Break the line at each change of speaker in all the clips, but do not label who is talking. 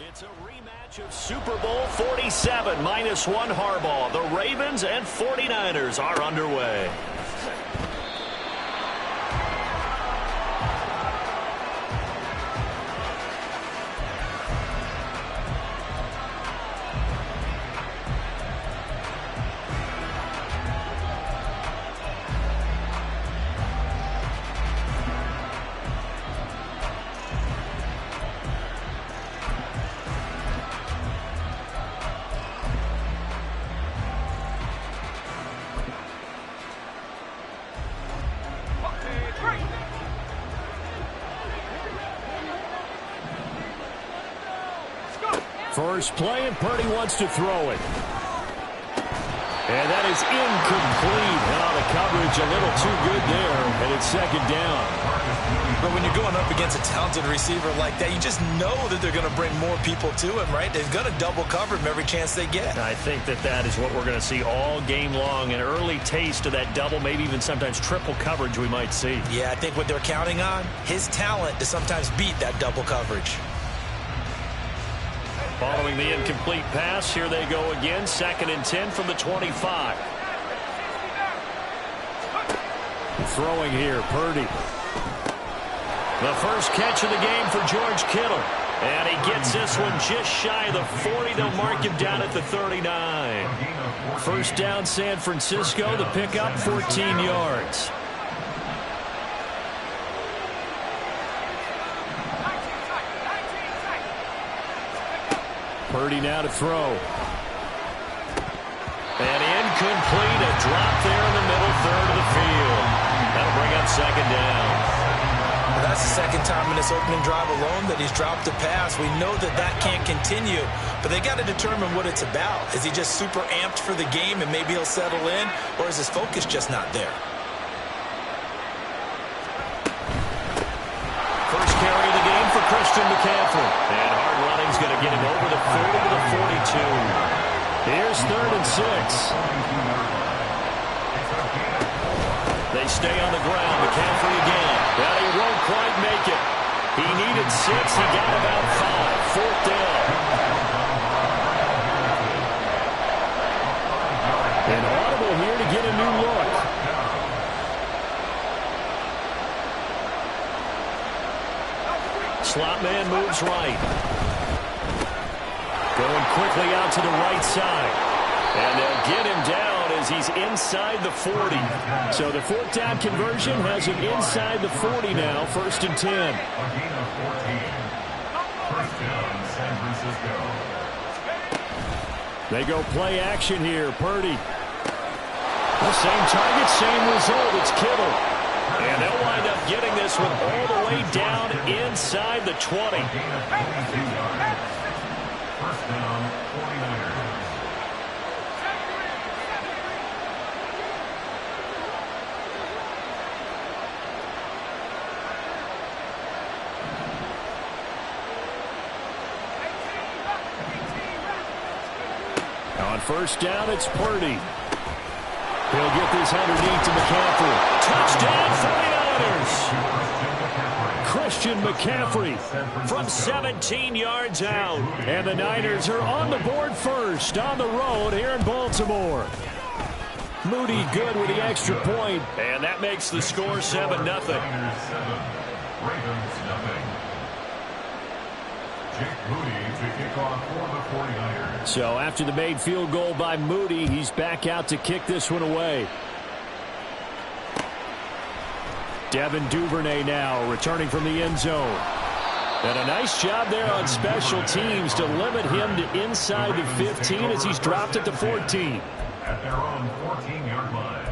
It's a rematch of Super Bowl 47, -1 Harbaugh. The Ravens and 49ers are underway. First play, and Purdy wants to throw it. And that is incomplete. Oh, the coverage a little too good there, and it's second down.
But when you're going up against a talented receiver like that, you just know that they're going to bring more people to him, right? They're going to double cover him every chance they get.
I think that is what we're going to see all game long, an early taste of that double, maybe even sometimes triple coverage we might see.
Yeah, I think what they're counting on, his talent to sometimes beat that double coverage.
Following the incomplete pass, here they go again. 2nd and 10 from the 25. Throwing here, Purdy. The first catch of the game for George Kittle. And he gets this one just shy of the 40. They'll mark him down at the 39. First down, San Francisco. The pickup, 14 yards. Purdy now to throw. And incomplete. A drop there in the middle third of the field. That'll bring up second down.
Well, that's the second time in this opening drive alone that he's dropped a pass. We know that can't continue, but they got to determine what it's about. Is he just super amped for the game and maybe he'll settle in, or is his focus just not there?
First carry of the game for Christian McCaffrey. And hard running's going to get him over the 40 to the 42. Here's 3rd and 6. They stay on the ground. McCaffrey again. But he won't quite make it. He needed 6. He got about 5. 4th down. An audible here to get a new look. Slot man moves right. Going quickly out to the right side. And they'll get him down as he's inside the 40. So the 4th down conversion has him inside the 40 now. 1st and 10. They go play action here. Purdy. The same target, same result. It's Kittle. And they'll wind up getting this one all the way down inside the 20.
First down, 49ers.
On first down, it's Purdy. He'll get this underneath to McCaffrey. Touchdown, 49ers! Christian McCaffrey from 17 yards out. And the Niners are on the board first on the road here in Baltimore. Moody good with the extra point. And that makes the score 7-0.
Ravens 7, Jake Moody to kick off for the 49ers.
So after the made field goal by Moody, he's back out to kick this one away. Devin Duvernay now returning from the end zone. And a nice job there on special teams to limit him to inside the 15 as he's dropped it to 14.
At their own 14-yard line.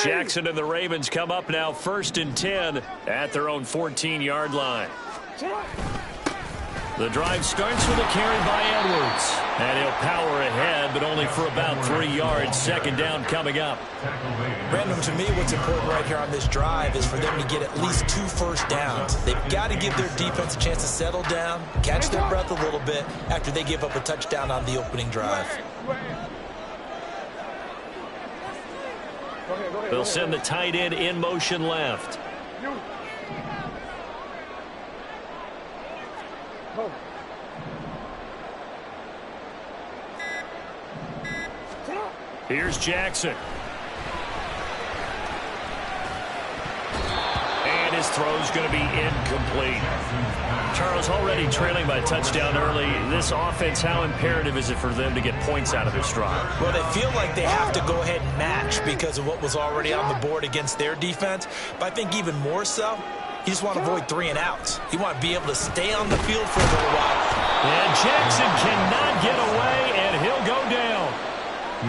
Jackson and the Ravens come up now 1st and 10 at their own 14-yard line. The drive starts with a carry by Edwards. And he'll power ahead, but only for about 3 yards. Second down coming up.
Random, to me, what's important right here on this drive is for them to get at least 2 first downs. They've got to give their defense a chance to settle down, catch their breath a little bit after they give up a touchdown on the opening drive.
They'll send the tight end in motion left. Here's Jackson. And his throw's going to be incomplete. Charles, already trailing by a touchdown early. This offense, how imperative is it for them to get points out of this drive?
Well, they feel like they have to go ahead and match because of what was already on the board against their defense. But I think even more so, you just want to avoid 3 and outs. You want to be able to stay on the field for a little while.
And Jackson cannot get away, and he'll go down.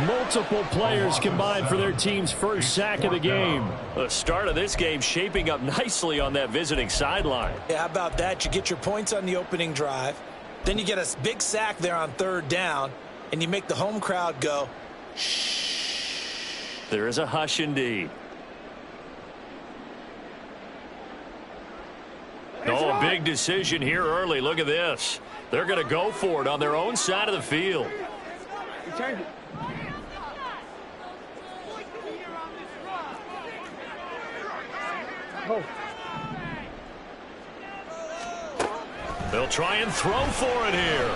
Multiple players combined for their team's first sack of the game. The start of this game shaping up nicely on that visiting sideline.
Yeah, how about that? You get your points on the opening drive. Then you get a big sack there on 3rd down, and you make the home crowd go, shh.
There is a hush indeed. Oh, a big decision here early. Look at this. They're going to go for it on their own side of the field. They'll try and throw for it here.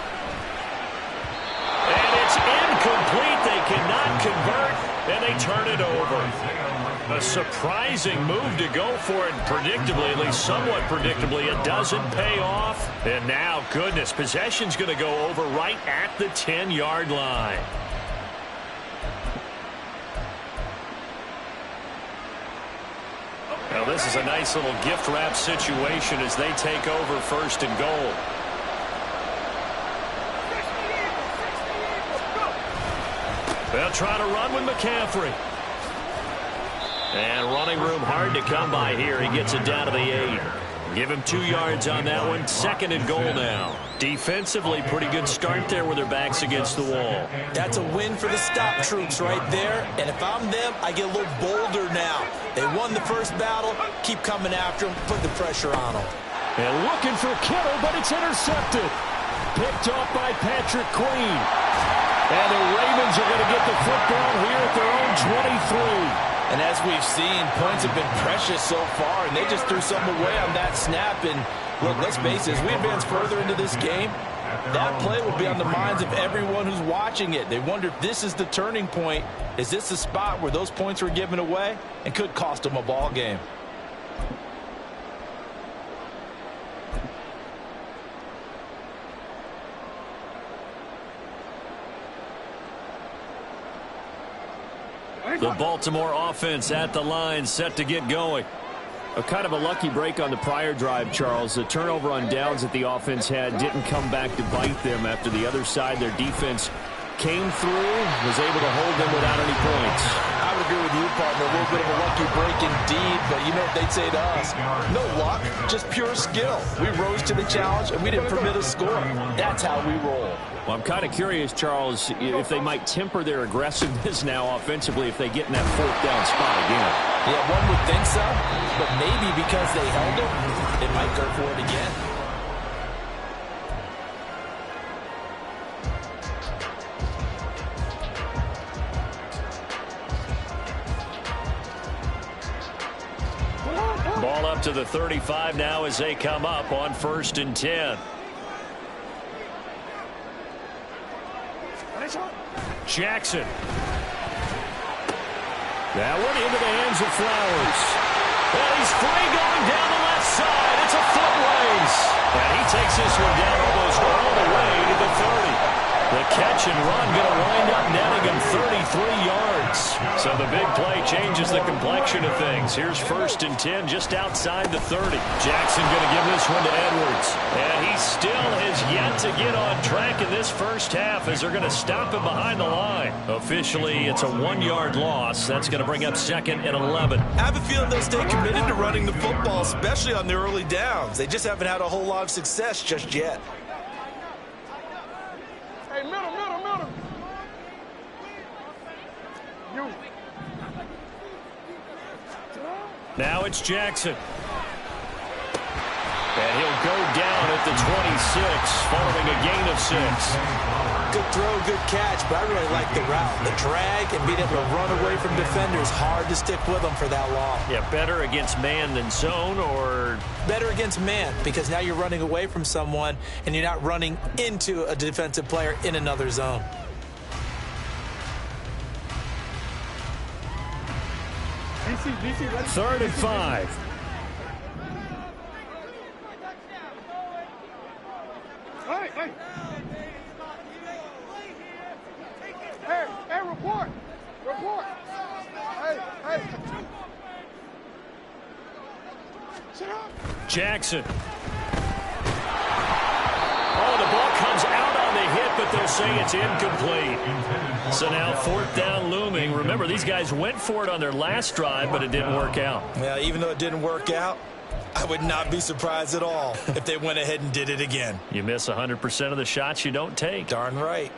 And it's incomplete. They cannot convert, and they turn it over. A surprising move to go for it. Predictably, at least somewhat predictably, it doesn't pay off. And now, goodness, possession's going to go over right at the 10-yard line. Now, this is a nice little gift wrap situation as they take over 1st and goal. They'll try to run with McCaffrey. And running room hard to come by here. He gets it down to the 8. Give him 2 yards on that one. 2nd and goal now. Defensively, pretty good start there with their backs against the wall.
That's a win for the stop troops right there. And if I'm them, I get a little bolder now. They won the first battle. Keep coming after them. Put the pressure on them.
And looking for Kittle, but it's intercepted. Picked off by Patrick Queen. And the Ravens are going to get the football here at their own 23.
And as we've seen, points have been precious so far, and they just threw something away on that snap. And look, let's face it, as we advance further into this game, that play will be on the minds of everyone who's watching it. They wonder if this is the turning point. Is this the spot where those points were given away and could cost them a ball game?
The Baltimore offense at the line, set to get going. A kind of a lucky break on the prior drive, Charles. The turnover on downs that the offense had didn't come back to bite them after the other side. Their defense came through, was able to hold them without any points.
I would agree with you, partner. A little bit of a lucky break indeed, but you know what they'd say to us? No luck, just pure skill. We rose to the challenge, and we didn't permit a score. That's how we roll.
Well, I'm kind of curious, Charles, if they might temper their aggressiveness now offensively if they get in that 4th down spot again.
Yeah, one would think so, but maybe because they held it, they might go for it again.
Ball up to the 35 now as they come up on 1st and 10. Jackson. That one into the hands of Flowers. And he's free going down the left side. It's a foot race. And he takes this one down almost all the way to the 30. The catch and run going to wind up netting him 33 yards. So the big play changes the complexion of things. Here's 1st and 10 just outside the 30. Jackson going to give this one to Edwards. And he still has yet to get on track in this first half as they're going to stop him behind the line. Officially, it's a 1-yard loss. That's going to bring up 2nd and 11.
I have a feeling they'll stay committed to running the football, especially on the early downs. They just haven't had a whole lot of success just yet.
Hey, middle. You.
Now it's Jackson. And he'll go down at the 26, following a gain of 6.
Good throw, good catch, but I really like the route. The drag and being able to run away from defenders, hard to stick with them for that long.
Yeah, better against man than zone, or?
Better against man, because now you're running away from someone and you're not running into a defensive player in another zone.
DC, let's
3rd and 5.
Hey, report. Hey. Sit up.
Jackson. Oh, the ball comes out on the hit, but they'll say it's incomplete. So now 4th down looming. Remember, these guys went for it on their last drive, but it didn't work out.
Yeah, even though it didn't work out, I would not be surprised at all if they went ahead and did it again.
You miss 100% of the shots you don't take.
Darn right.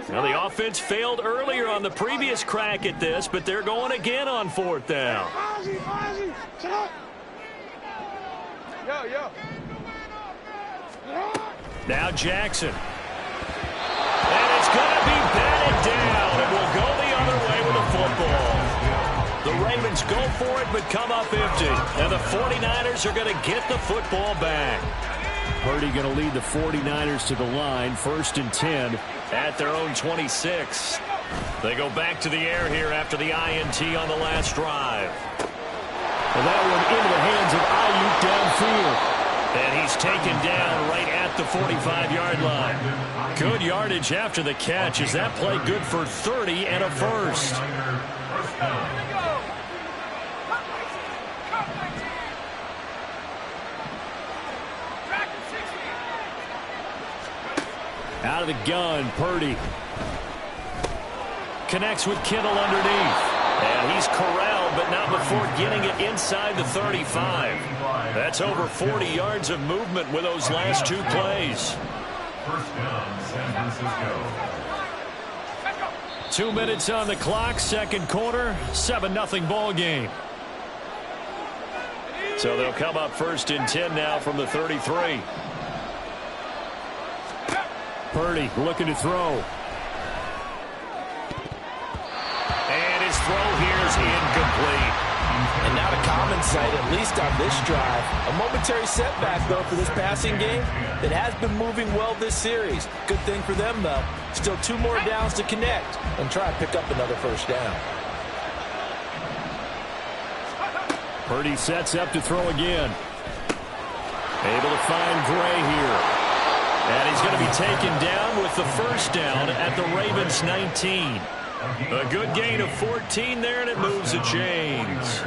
Now, the offense failed earlier on the previous crack at this, but they're going again on 4th down.
Ozzy, shut up. Yo.
Now Jackson. And it's going to be batted down, and we'll go the other way with the football. The Ravens go for it, but come up empty. And the 49ers are going to get the football back. Purdy going to lead the 49ers to the line, 1st and 10 at their own 26. They go back to the air here after the INT on the last drive.
And that one into the hands of Ayuk downfield.
And he's taken down right at the 45-yard line. Good yardage after the catch. Is that play good for 30 and a first?
Out of the gun, Purdy.
Connects with Kittle underneath. And he's corralled, but not before getting it inside the 35. That's over 40 yards of movement with those last 2 plays.
First down, San Francisco.
2 minutes on the clock, 2nd quarter, 7-0 ball game. So they'll come up 1st and 10 now from the 33.
Purdy looking to throw.
And his throw here is incomplete.
And not a common sight, at least on this drive. A momentary setback, though, for this passing game that has been moving well this series. Good thing for them, though. Still 2 more downs to connect and try to pick up another first down.
Purdy sets up to throw again. Able to find Gray here.
And he's going to be taken down with the first down at the Ravens 19. A good gain of 14 there, and it moves the chains.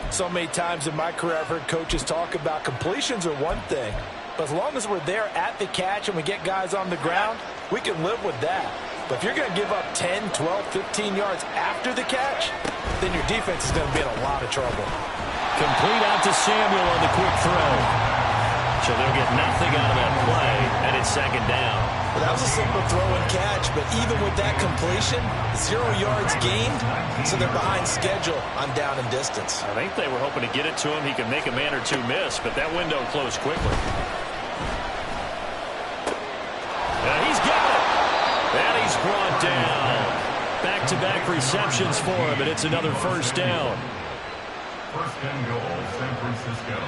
So many times in my career I've heard coaches talk about completions are one thing, but as long as we're there at the catch and we get guys on the ground, we can live with that. But if you're going to give up 10, 12, 15 yards after the catch, then your defense is going to be in a lot of trouble.
Complete out to Samuel on the quick throw. So they'll get nothing out of that play, and it's 2nd down.
Well, that was a simple throw and catch, but even with that completion, 0 yards gained, so they're behind schedule on down and distance.
I think they were hoping to get it to him. He could make a man or 2 miss, but that window closed quickly. And he's got it. And he's brought down. Back-to-back receptions for him, and it's another first down.
First and goal, San Francisco.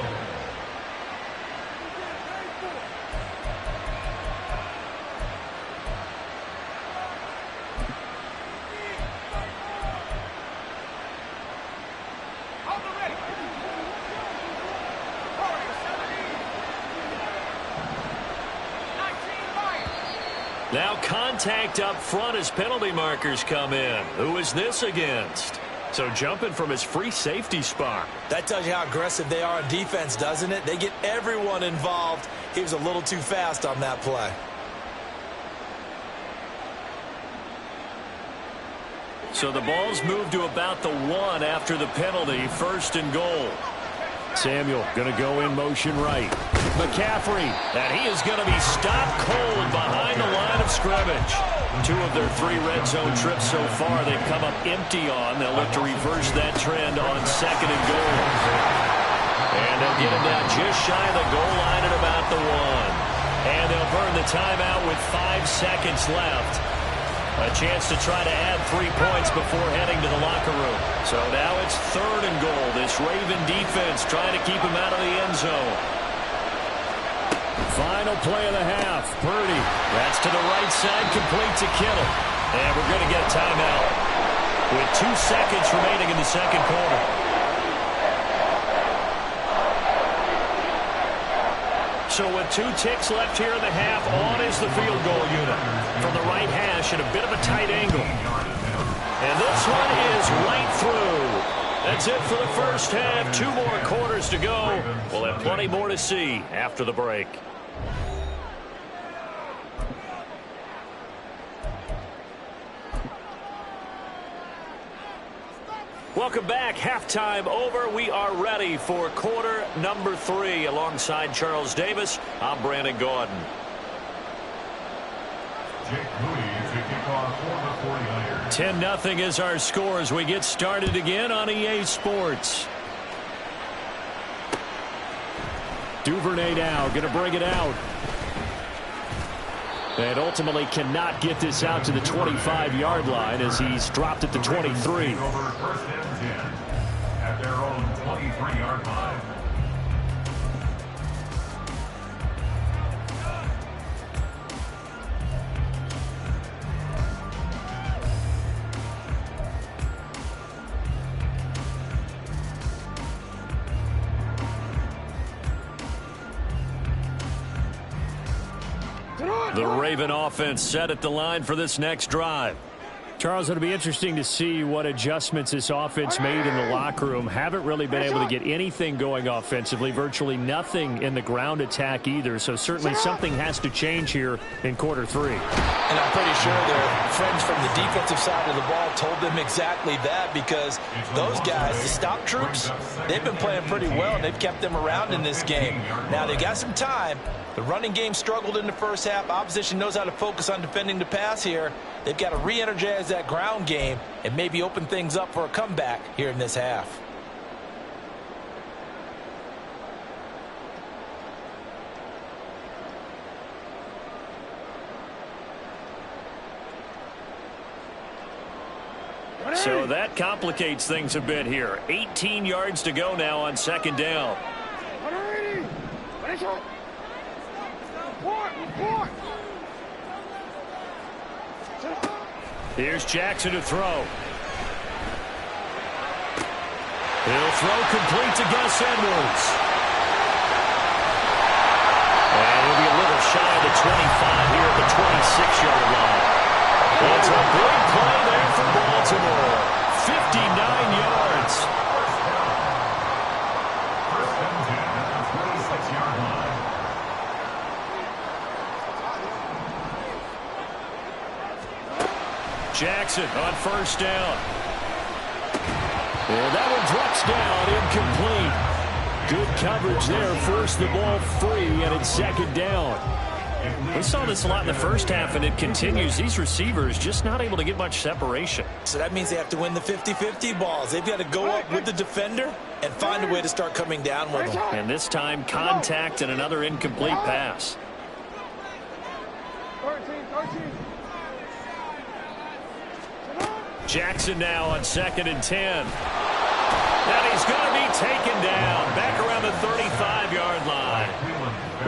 Now contact up front as penalty markers come in. Who is this against? So jumping from his free safety spot.
That tells you how aggressive they are on defense, doesn't it? They get everyone involved. He was a little too fast on that play.
So the ball's moved to about the 1 after the penalty. 1st and goal.
Samuel going to go in motion right. McCaffrey.
And he is going to be stopped cold behind the line of scrimmage. 2 of their 3 red zone trips so far they've come up empty on. They'll look to reverse that trend on 2nd and goal. And they'll get him down just shy of the goal line at about the 1. And they'll burn the timeout with 5 seconds left. A chance to try to add 3 points before heading to the locker room. So now it's 3rd and goal. This Raven defense trying to keep him out of the end zone.
Final play of the half. Purdy.
That's to the right side, complete to Kittle. And we're going to get a timeout with 2 seconds remaining in the 2nd quarter. So with 2 ticks left here in the half, on is the field goal unit. From the right hash at a bit of a tight angle. And this one is right through. That's it for the first half. 2 more quarters to go. We'll have plenty more to see after the break. Welcome back. Halftime over. We are ready for quarter number 3. Alongside Charles Davis, I'm Brandon Gaudin.
Jake Moody to kick off for the 49ers.
10-0 is our score as we get started again on EA Sports.
Duvernay now going to bring it out. And ultimately cannot get this out to the 25-yard line as he's dropped at the 23.
Over 1st and 10 at their own 23-yard line.
The Raven offense set at the line for this next drive.
Charles, it'll be interesting to see what adjustments this offense made in the locker room. Haven't really been able to get anything going offensively, virtually nothing in the ground attack either. So certainly something has to change here in quarter 3.
And I'm pretty sure their friends from the defensive side of the ball told them exactly that, because those guys, the stop troops, they've been playing pretty well, and they've kept them around in this game. Now, they've got some time. The running game struggled in the first half. Opposition knows how to focus on defending the pass here. They've got to re-energize that ground game and maybe open things up for a comeback here in this half.
So that complicates things a bit here. 18 yards to go now on 2nd down. Here's Jackson to throw. He'll throw complete to Gus Edwards. And he'll be a little shy of the 25 here at the 26-yard line. It's a big play there for Baltimore. 59 yards.
First and 10 at the 26-yard line.
Jackson on 1st down. And that one drops down, incomplete. Good coverage there, forced the ball free, and it's 2nd down. We saw this a lot in the first half, and it continues. These receivers just not able to get much separation.
So that means they have to win the 50-50 balls. They've got to go up with the defender and find a way to start coming down with them.
And this time, contact and another incomplete pass.
13.
Jackson now on 2nd and 10. And he's going to be taken down back around the 35-yard line.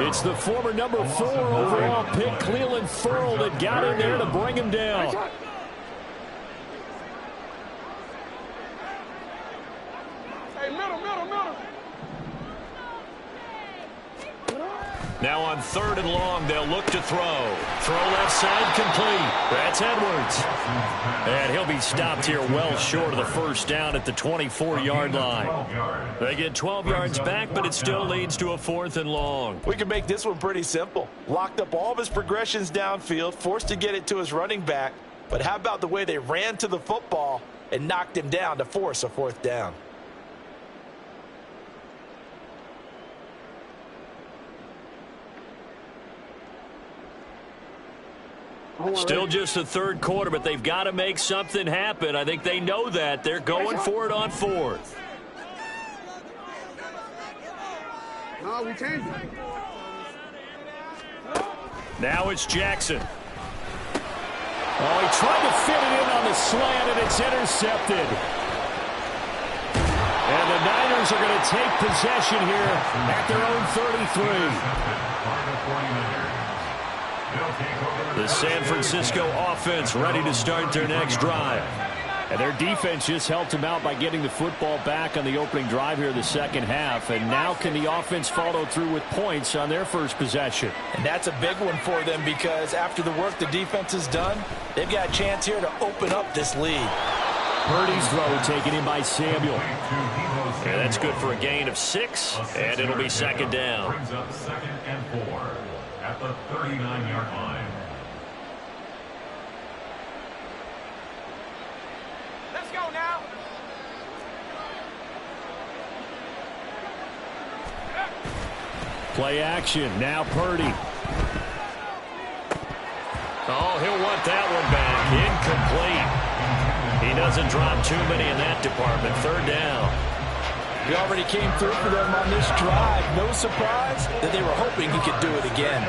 It's the former number 4 overall pick, Cleveland Ferrell, that got in there to bring him down.
Hey, middle.
Now on 3rd and long, they'll look to throw. Throw left side, complete. That's Edwards. And he'll be stopped here well short of the first down at the 24-yard line. They get 12 yards back, but it still leads to a 4th and long.
We can make this one pretty simple. Locked up all of his progressions downfield, forced to get it to his running back. But how about the way they ran to the football and knocked him down to force a 4th down?
Still just the 3rd quarter, but they've got to make something happen. I think they know that. They're going for it on 4th.
No, we changed it.
Now it's Jackson.
Oh, he tried to fit it in on the slant, and it's intercepted. And the Niners are going to take possession here at their own 33.
The San Francisco offense ready to start their next drive.
And their defense just helped them out by getting the football back on the opening drive here in the second half. And now can the offense follow through with points on their first possession?
And that's a big one for them because after the work the defense has done, they've got a chance here to open up this lead.
Purdy's throw taken in by Samuel.
And that's good for a gain of 6, and it'll be 2nd down.
Brings up 2nd and 4 at the 39-yard line.
Let's go now.
Play action. Now Purdy.
Oh, he'll want that one back. Incomplete. He doesn't drop too many in that department. 3rd down.
He already came through for them on this drive. No surprise that they were hoping he could do it again.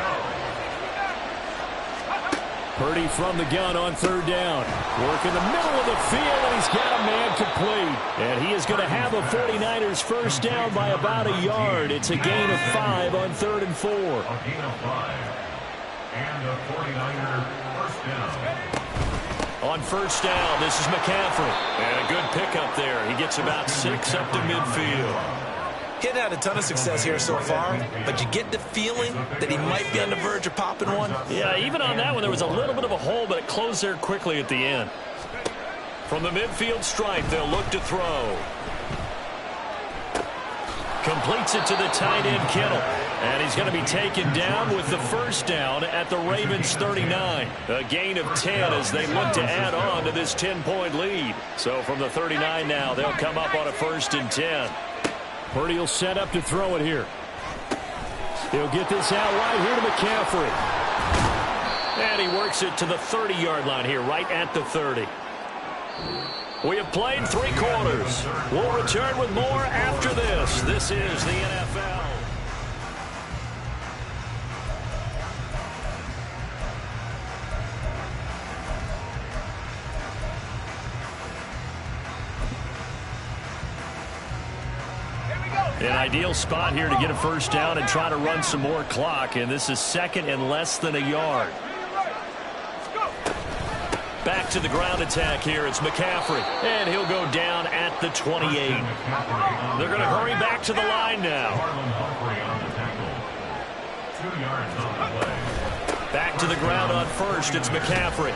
Purdy from the gun on 3rd down. Work in the middle of the field, and he's got a man complete. And he is going to have a 49ers first down by about a yard. It's a gain of 5 on 3rd and 4.
A gain of 5. And a 49er first down.
On 1st down, this is McCaffrey. And a good pickup there. He gets about 6 up to midfield.
He hadn't had a ton of success here so far, but you get the feeling that he might be on the verge of popping one.
Yeah, even on that one, there was a little bit of a hole, but it closed there quickly at the end. From the midfield stripe, they'll look to throw. Completes it to the tight end, Kittle. And he's going to be taken down with the first down at the Ravens 39. A gain of 10 as they look to add on to this 10-point lead. So from the 39 now, they'll come up on a 1st and 10.
Purdy will set up to throw it here. He'll get this out right here to McCaffrey. And he works it to the 30-yard line here, right at the 30. We have played 3 quarters. We'll return with more after this. This is the NFL. An ideal spot here to get a first down and try to run some more clock. And this is 2nd and less than a yard. Back to the ground attack here. It's McCaffrey. And he'll go down at the 28. They're going to hurry back to the line now. Back to the ground on 1st. It's McCaffrey.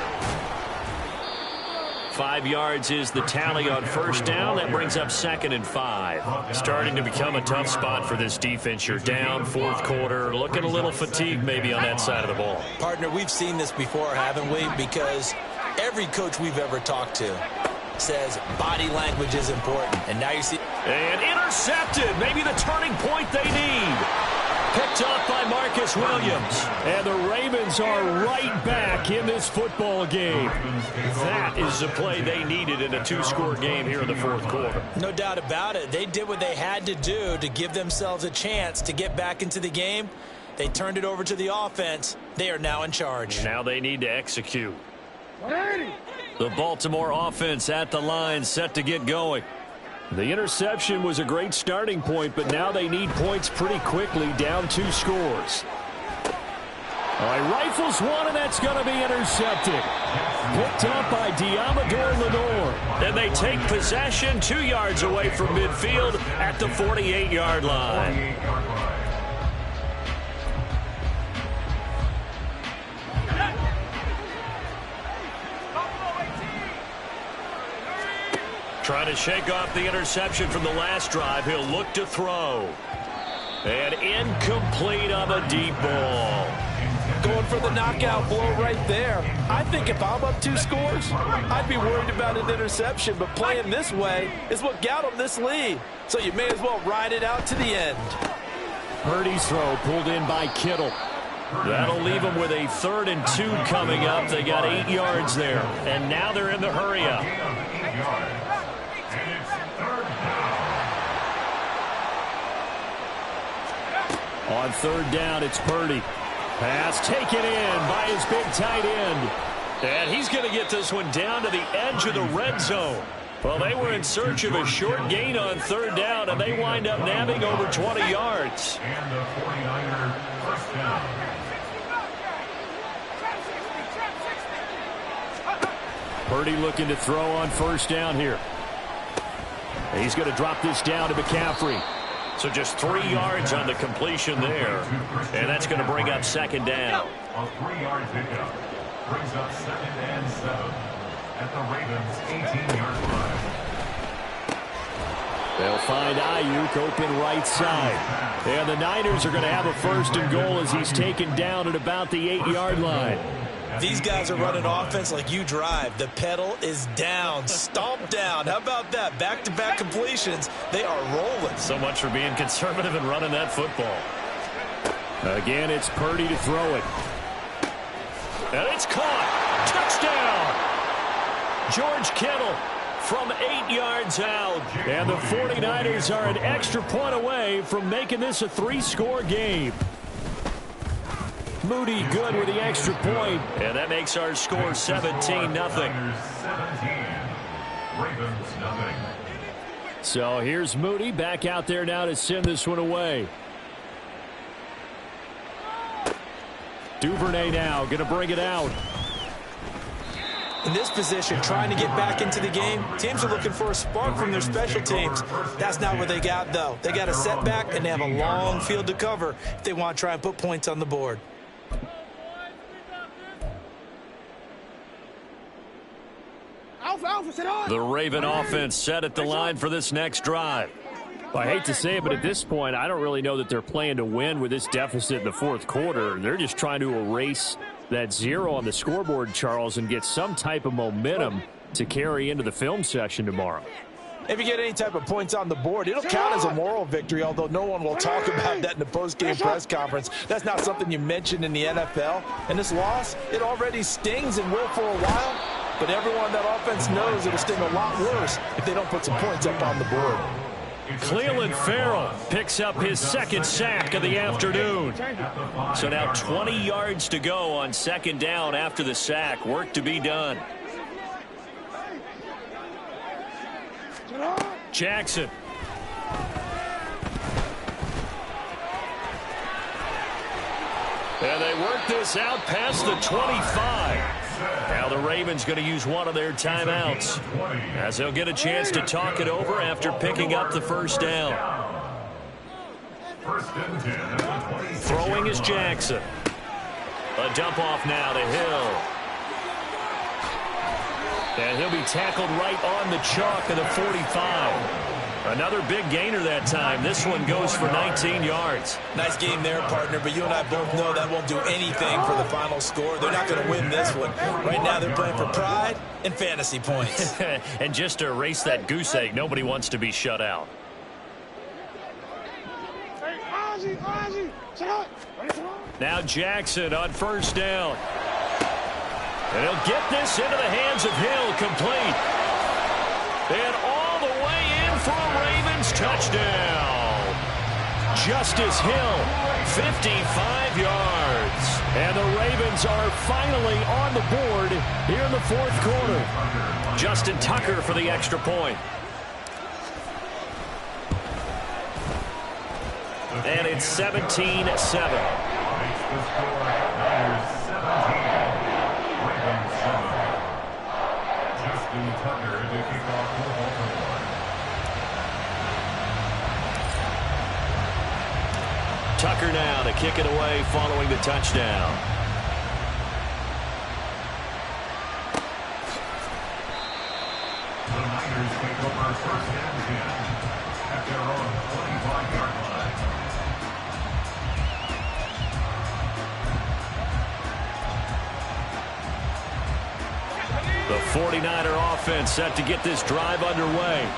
5 yards is the tally on 1st down. That brings up 2nd and 5. Starting to become a tough spot for this defense. You're down 4th quarter. Looking a little fatigued maybe on that side of the ball.
Partner, we've seen this before, haven't we? Because every coach we've ever talked to says body language is important. And now you see...
And intercepted. Maybe the turning point they need. Picked up by Marcus Williams.
And the Ravens are right back in this football game.
That is the play they needed in a 2-score game here in the 4th quarter.
No doubt about it. They did what they had to do to give themselves a chance to get back into the game. They turned it over to the offense. They are now in charge.
Now they need to execute. The Baltimore offense at the line, set to get going.
The interception was a great starting point, but now they need points pretty quickly, down 2 scores. All right, rifles one, and that's going to be intercepted. Picked up by Diamador Lenore.
And they take possession 2 yards away from midfield at the 48-yard line. Trying to shake off the interception from the last drive. He'll look to throw. And incomplete on the deep ball.
Going for the knockout blow right there. I think if I'm up 2 scores, I'd be worried about an interception, but playing this way is what got him this lead. So you may as well ride it out to the end.
Purdy's throw pulled in by Kittle.
That'll leave them with a 3rd and 2 coming up. They got 8 yards there. And now they're in the hurry-up.
On 3rd down, it's Purdy. Pass taken in by his big tight end.
And he's going to get this one down to the edge of the red zone. Well, they were in search of a short gain on 3rd down, and they wind up nabbing over 20 yards.
And the 49er first down.
Purdy looking to throw on 1st down here. He's going to drop this down to McCaffrey.
So just 3 yards on the completion there. And that's going to bring up 2nd down.
A 3-yard pickup brings up 2nd and 7 at the Ravens' 18-yard line.
They'll find Ayuk open right side. And the Niners are going to have a 1st and goal as he's taken down at about the 8-yard line.
These guys are running offense like you drive. The pedal is down, stomped down. How about that? Back-to-back completions. They are rolling.
So much for being conservative and running that football.
Again, it's Purdy to throw it.
And it's caught. Touchdown. George Kittle from 8 yards out.
And the 49ers are an extra point away from making this a 3-score game. Moody good with the extra point.
And that makes our score 17-0.
Ravens nothing.
So here's Moody back out there now to send this one away. Duvernay now going to bring it out.
In this position, trying to get back into the game, teams are looking for a spark from their special teams. That's not what they got, though. They got a setback, and they have a long field to cover if they want to try and put points on the board.
The Raven offense set at the line for this next drive.
Well, I hate to say it, but at this point, I don't really know that they're playing to win with this deficit in the 4th quarter. They're just trying to erase that 0 on the scoreboard, Charles, and get some type of momentum to carry into the film session tomorrow.
If you get any type of points on the board, it'll count as a moral victory, although no one will talk about that in the post-game press conference. That's not something you mentioned in the NFL. And this loss, it already stings and will for a while. But everyone on that offense knows it'll sting a lot worse if they don't put some points up on the board.
Cleveland Farrell picks up his 2nd sack of the afternoon. So now 20 yards to go on 2nd down after the sack. Work to be done. Jackson. And they work this out past the 25. Now the Ravens going to use one of their timeouts as they'll get a chance to talk it over after picking up the 1st down. Throwing is Jackson. A dump off now to Hill. And he'll be tackled right on the chalk of the 45. Another big gainer that time. This one goes for 19 yards.
Nice game there, partner, but you and I both know that won't do anything for the final score. They're not going to win this one. Right now they're playing for pride and fantasy points.
And just to erase that goose egg, nobody wants to be shut out. Now Jackson on 1st down. And he'll get this into the hands of Hill, complete. And all the way in for a Ravens touchdown. Justice Hill, 55 yards. And the Ravens are finally on the board here in the 4th quarter. Justin Tucker for the extra point. And it's 17-7. Tucker now to kick it away following the touchdown.
The Raiders take over first and 10 at their own 25-yard line.
The 49er offense set to get this drive underway.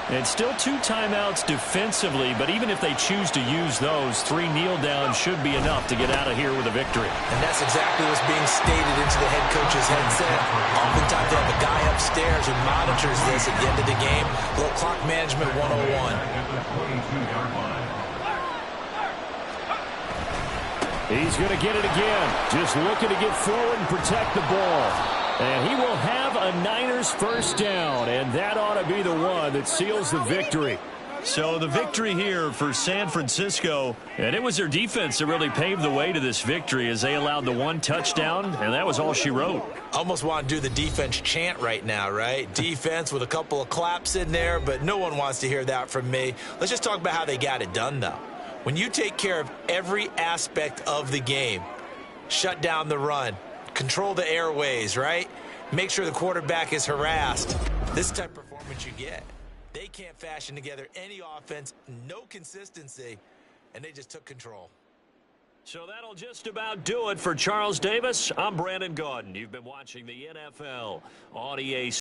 And still 2 timeouts defensively, but even if they choose to use those, 3 kneel downs should be enough to get out of here with a victory.
And that's exactly what's being stated into the head coach's headset. Oftentimes they have a guy upstairs who monitors this at the end of the game. A little clock management 101.
He's going to get it again. Just looking to get forward and protect the ball. And he will have a Niners first down, and that ought to be the one that seals the victory.
So the victory here for San Francisco, and it was their defense that really paved the way to this victory as they allowed the 1 touchdown, and that was all she wrote.
Almost want to do the defense chant right now, right? Defense with a couple of claps in there, but no one wants to hear that from me. Let's just talk about how they got it done, though. When you take care of every aspect of the game, shut down the run, control the airways, right? Make sure the quarterback is harassed. This type of performance you get. They can't fashion together any offense, no consistency, and they just took control.
So that'll just about do it for Charles Davis. I'm Brandon Gaudin. You've been watching the NFL on EA